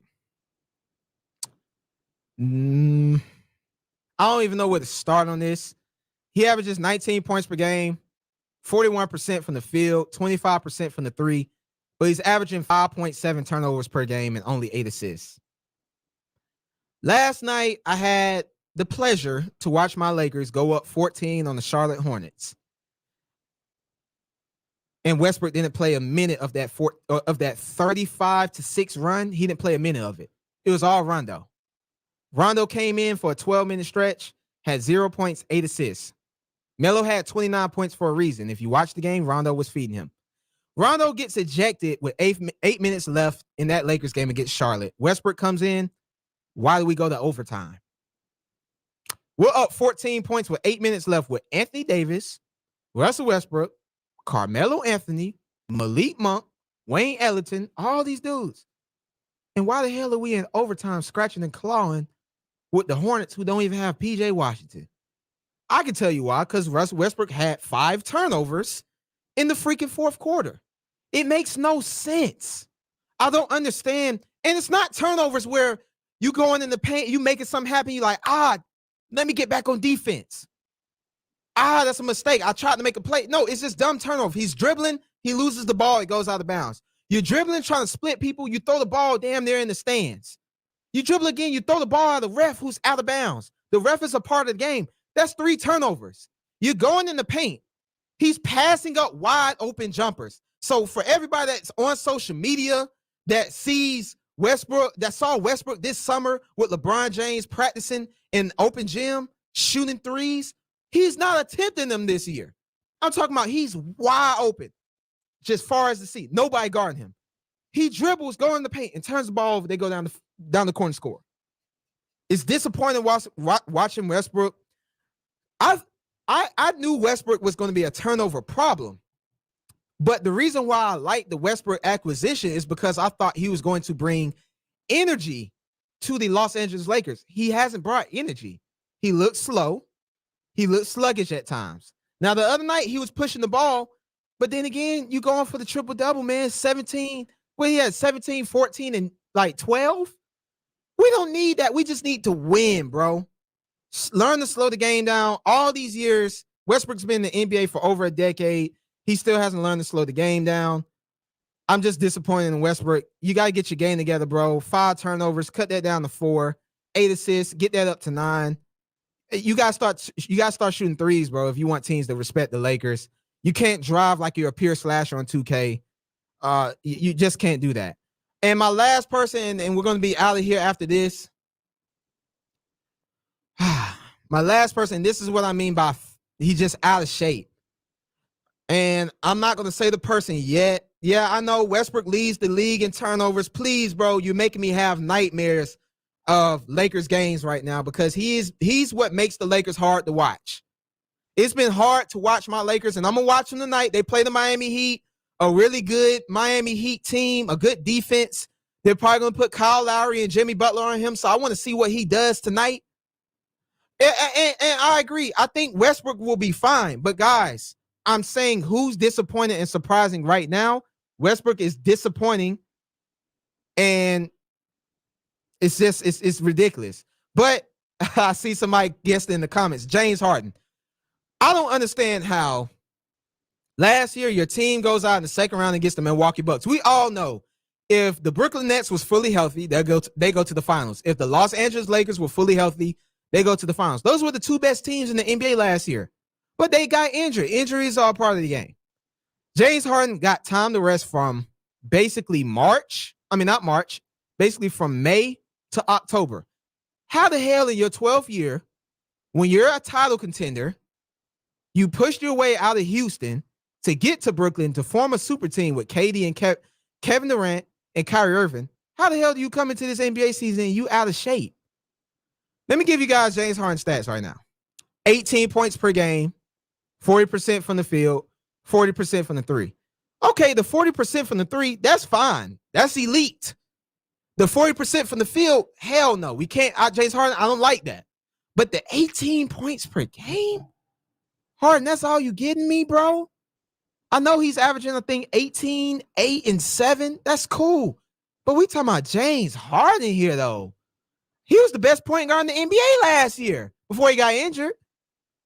I don't even know where to start on this. He averages 19 points per game, 41% from the field, 25% from the 3, but he's averaging 5.7 turnovers per game and only 8 assists. Last night, I had the pleasure to watch my Lakers go up 14 on the Charlotte Hornets. And Westbrook didn't play a minute of that 35-6 run. He didn't play a minute of it. It was all Rondo. Rondo came in for a 12-minute stretch, had 0 points, 8 assists. Melo had 29 points for a reason. If you watch the game, Rondo was feeding him. Rondo gets ejected with 8 minutes left in that Lakers game against Charlotte. Westbrook comes in. Why do we go to overtime? We're up 14 points with 8 minutes left with Anthony Davis, Russell Westbrook, Carmelo Anthony, Malik Monk, Wayne Ellington, all these dudes. And why the hell are we in overtime scratching and clawing with the Hornets who don't even have PJ Washington? I can tell you why, because Russell Westbrook had 5 turnovers in the freaking fourth quarter. It makes no sense. I don't understand. And it's not turnovers where you going in the paint, you making something happen, you like, let me get back on defense. That's a mistake. I tried to make a play. No, it's just dumb turnover. He's dribbling, he loses the ball, it goes out of bounds. You're dribbling, trying to split people, you throw the ball damn near in the stands. You dribble again, you throw the ball at the ref who's out of bounds. The ref is a part of the game. That's 3 turnovers. You're going in the paint. He's passing up wide open jumpers. So for everybody that's on social media that sees Westbrook, that saw Westbrook this summer with LeBron James practicing in open gym, shooting threes, he's not attempting them this year. I'm talking about he's wide open, just far as the sea. Nobody guarding him. He dribbles, go in the paint, and turns the ball over. They go down the corner score. It's disappointing watching Westbrook. I knew Westbrook was going to be a turnover problem, but the reason why I liked the Westbrook acquisition is because I thought he was going to bring energy to the Los Angeles Lakers. He hasn't brought energy. He looked slow. He looked sluggish at times. Now, the other night, he was pushing the ball, but then again, you going for the triple-double, man. 17, he had 17, 14, and like 12. We don't need that. We just need to win, bro. Learn to slow the game down. All these years, Westbrook's been in the NBA for over a decade. He still hasn't learned to slow the game down. I'm just disappointed in Westbrook. You got to get your game together, bro. 5 turnovers, cut that down to 4, 8 assists, get that up to 9. You got to start shooting threes, bro, if you want teams to respect the Lakers. You can't drive like you're a pure slasher on 2K. You just can't do that. And my last person, and we're going to be out of here after this. My last person, this is what I mean by he's just out of shape. And I'm not going to say the person yet. Yeah, I know Westbrook leads the league in turnovers. Please, bro, you're making me have nightmares of Lakers games right now because he's what makes the Lakers hard to watch. It's been hard to watch my Lakers, and I'm going to watch them tonight. They play the Miami Heat, a really good Miami Heat team, a good defense. They're probably going to put Kyle Lowry and Jimmy Butler on him, so I want to see what he does tonight. And I agree. I think Westbrook will be fine. But, guys, I'm saying who's disappointed and surprising right now. Westbrook is disappointing, and it's ridiculous. But I see somebody guessed in the comments, James Harden. I don't understand how last year your team goes out in the second round against the Milwaukee Bucks. We all know If the Brooklyn Nets was fully healthy, they go to the finals. If the Los Angeles Lakers were fully healthy, they go to the finals. Those were the two best teams in the NBA last year. But they got injured. Injuries are part of the game. James Harden got time to rest from basically basically from May to October. How the hell in your 12th year, when you're a title contender, you pushed your way out of Houston to get to Brooklyn to form a super team with KD and Kevin Durant and Kyrie Irving? How the hell do you come into this NBA season and you out of shape? Let me give you guys James Harden stats right now. 18 points per game, 40% from the field, 40% from the three. Okay, the 40% from the three, that's fine. That's elite. The 40% from the field, hell no. We can't James Harden. I don't like that. But the 18 points per game? Harden, that's all you getting me, bro? I know he's averaging, I think, 18, 8, and 7. That's cool. But we talking about James Harden here, though. He was the best point guard in the NBA last year before he got injured.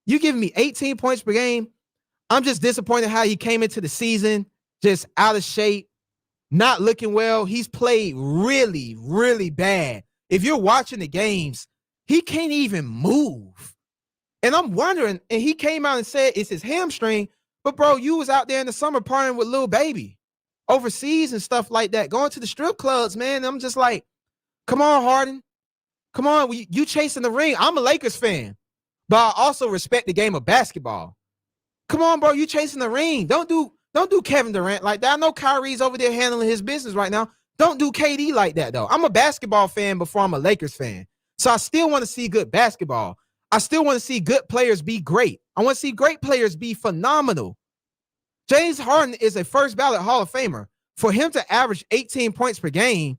You giving me 18 points per game? I'm just disappointed how he came into the season just out of shape, not looking well. He's played really, really bad. If you're watching the games, he can't even move. And I'm wondering, and he came out and said it's his hamstring, but bro, you was out there in the summer partying with Lil Baby overseas and stuff like that, going to the strip clubs, man. I'm just like, come on, Harden. Come on, you chasing the ring. I'm a Lakers fan, but I also respect the game of basketball. Come on, bro, you chasing the ring. Don't do Kevin Durant like that. I know Kyrie's over there handling his business right now. Don't do KD like that, though. I'm a basketball fan before I'm a Lakers fan. So I still want to see good basketball. I still want to see good players be great. I want to see great players be phenomenal. James Harden is a first ballot Hall of Famer. For him to average 18 points per game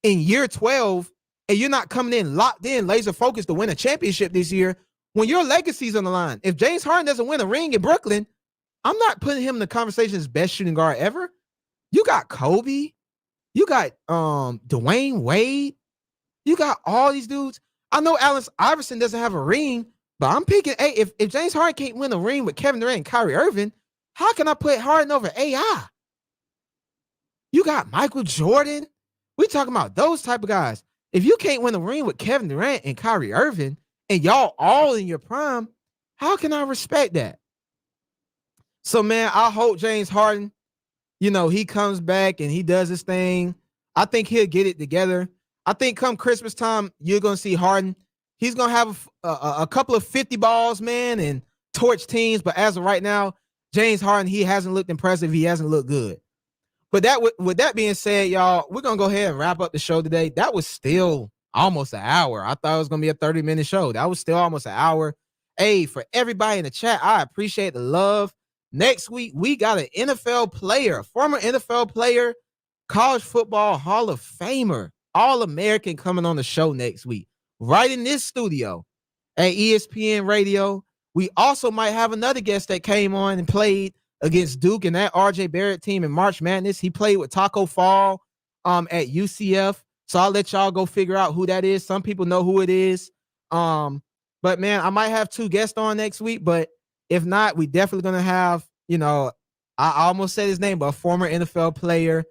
in year 12, and you're not coming in locked in, laser focused to win a championship this year, when your legacy's on the line, if James Harden doesn't win a ring in Brooklyn, I'm not putting him in the conversation as best shooting guard ever. You got Kobe. You got Dwayne Wade. You got all these dudes. I know Allen Iverson doesn't have a ring, but I'm picking, hey, if James Harden can't win a ring with Kevin Durant and Kyrie Irving, how can I put Harden over AI? You got Michael Jordan. We talking about those type of guys. If you can't win a ring with Kevin Durant and Kyrie Irving, and y'all all in your prime, how can I respect that? So, man, I hope James Harden, he comes back and he does his thing. I think he'll get it together. I think come Christmas time, you're going to see Harden. He's going to have a couple of 50 balls, man, and torch teams. But as of right now, James Harden, he hasn't looked impressive. He hasn't looked good. But with that being said, y'all, we're going to go ahead and wrap up the show today. That was still almost an hour. I thought it was going to be a 30-minute show. That was still almost an hour. Hey, for everybody in the chat, I appreciate the love. Next week, we got an NFL player, former NFL player, college football Hall of Famer, All-American coming on the show next week, right in this studio at ESPN Radio. We also might have another guest that came on and played against Duke and that RJ Barrett team in March Madness. He played with Taco Fall at UCF. So I'll let y'all go figure out who that is. Some people know who it is. But man, I might have two guests on next week, but if not, we definitely going to have, I almost said his name, but a former NFL player,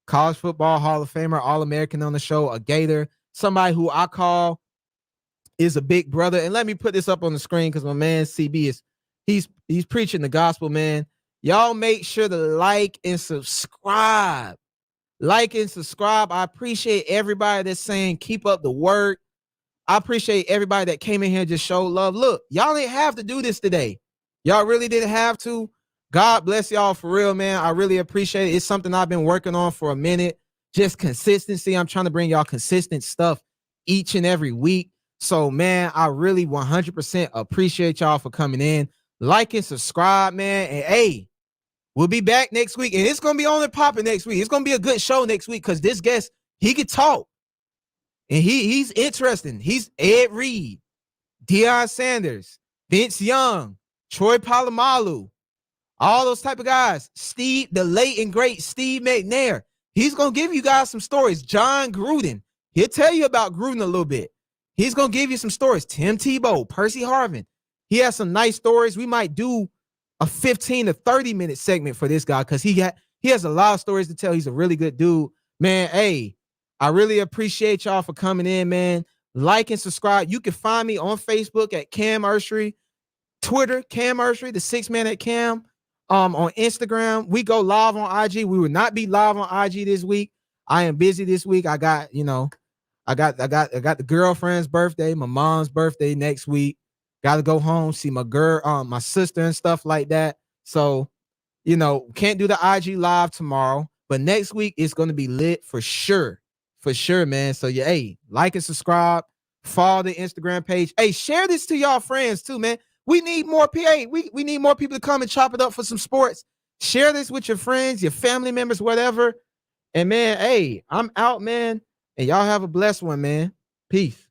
college football Hall of Famer, All-American on the show, a Gator, somebody who I call is a big brother. And let me put this up on the screen because my man CB he's preaching the gospel, man. Y'all make sure to like and subscribe. Like and subscribe. I appreciate everybody that's saying keep up the work. I appreciate everybody that came in here and just showed love. Look, y'all didn't have to do this today. Y'all really didn't have to. God bless y'all for real, man. I really appreciate it. It's something I've been working on for a minute. Just consistency. I'm trying to bring y'all consistent stuff each and every week. So, man, I really 100% appreciate y'all for coming in. Like and subscribe, man. And, hey, we'll be back next week. And it's going to be on and popping next week. It's going to be a good show next week because this guest, he could talk. And he's interesting. He's Ed Reed, Deion Sanders, Vince Young, Troy Polamalu, all those type of guys. Steve, the late and great Steve McNair. He's going to give you guys some stories. John Gruden. He'll tell you about Gruden a little bit. He's going to give you some stories. Tim Tebow, Percy Harvin. He has some nice stories. We might do a 15 to 30-minute segment for this guy because he has a lot of stories to tell. He's a really good dude. Man, hey, I really appreciate y'all for coming in, man. Like and subscribe. You can find me on Facebook at Cam Ursery, Twitter, Cam Ursery, the 6 man at Cam. On Instagram, we go live on IG. We will not be live on IG this week. I am busy this week. I got the girlfriend's birthday, my mom's birthday next week. Got to go home, see my girl, my sister and stuff like that. So, can't do the IG live tomorrow, but next week it's going to be lit for sure. For sure, man. So yeah, hey, like and subscribe, follow the Instagram page. Hey, share this to y'all friends too, man. We need more PA. We need more people to come and chop it up for some sports. Share this with your friends, your family members, whatever. And man, hey, I'm out, man. And y'all have a blessed one, man. Peace.